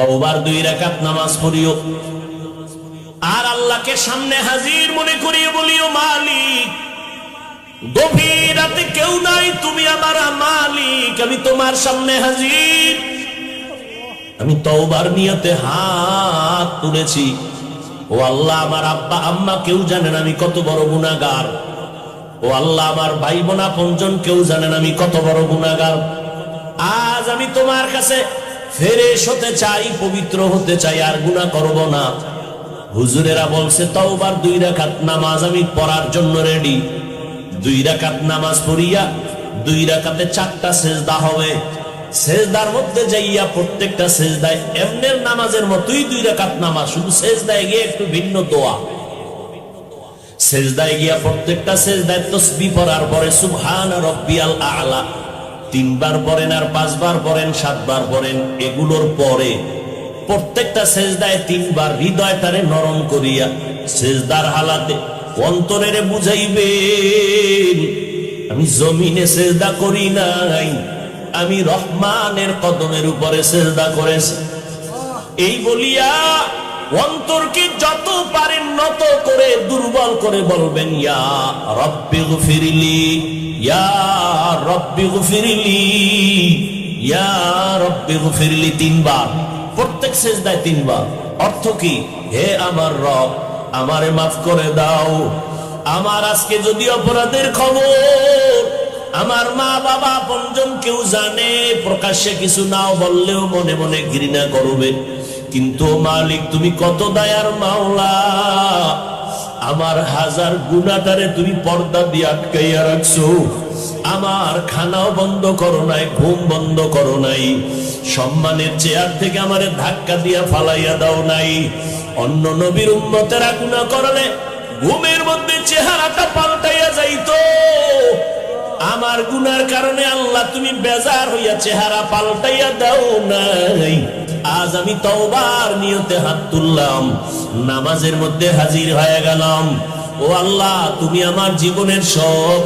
তওবার 2 রাকাত নামাজ পড়িও আর আল্লাহকে সামনে হাজির মনে করিয়ে বলিও, মালিক গভীর রাতে কেউ নাই, তুমি আমার মালিক, আমি তোমার সামনে হাজির। আমি তওবার নিয়তে হাত তুলেছি। ও আল্লাহ, আমার আব্বা আম্মা কেউ জানেন আমি কত বড় গুনাহগার। ও আল্লাহ, আমার ভাই বোন আপনজন কেউ জানেন আমি কত বড় গুনাহগার। আজ আমি তোমার কাছে ফেরেশ হতে চাই, পবিত্র হতে চাই, আর গুনাহ করব না। হুজুরেরা বলছে তওবার 2 রাকাত নামাজ আমি পড়ার জন্য রেডি। 2 রাকাত নামাজ পড়িয়া 2 রাকাতে 4টা সেজদা হবে। সেজদার মধ্যে যাইয়া প্রত্যেকটা সেজদায় এমনের নামাজের মতোই 2 রাকাত নামাজ, শুধু সেজদায় গিয়ে একটু ভিন্ন দোয়া। সেজদায় গিয়া প্রত্যেকটা সেজদায় তাসবিহ পড়ার পরে সুবহান রাব্বিয়াল আ'লা 3 বার পড়েন, আর 5 বার পড়েন, 7 বার পড়েন। এগুলোর পরে প্রত্যেকটা সেজদায় 3 বার হৃদয়টারে নরম করিয়া সেজদার হালাতে অন্তরেরে বুঝাইবেন, আমি জমিনে সেজদা করি নাই, আমি রহমানের কদমের উপরে সেজদা করেছি। এই বলিয়া অন্তরকে যত পারেন নত করে দুর্বল করে বলবেন, ইয়া রব্বি গফিরলি, ইয়া রব্বি গফিরলি, ইয়া রব্বি গফিরলি 3 বার, প্রত্যেক সেজদায় 3 বার। অর্থ কি? হে আমার রব, আমারে মাফ করে দাও। আমার আজকে যদি অপরাধের খবর আমার মা বাবা আপনজন কেউ জানে, প্রকাশ্যে কিছু নাও বললেও মনে মনে ঘৃণা করবে, কিন্তু মালিক তুমি কত দয়ার মাওলা, আমার হাজার গুনাহটারে তুমি পর্দা দিয়ে আটকাইয়া রাখছো। আমার খানাও বন্ধ করো নাই, ঘুম বন্ধ করো নাই, সম্মানের চেয়ার থেকে আমারে ধাক্কা দিয়া ফালাইয়া দাও নাই। অন্য নবীর উম্মতেরা গুনাহ করলে ঘুমের মধ্যে চেহারাটা পাল্টাইয়া যাইতো, আমার গুনার কারণে আল্লাহ তুমি বেজার হইয়া চেহারা পাল্টাইয়া দাও নাই। আজ আমি তওবার নিয়তে হাত তুললাম, নামাজের মধ্যে হাজির হয়ে গেলাম। ও আল্লাহ, তুমি আমার জীবনের সব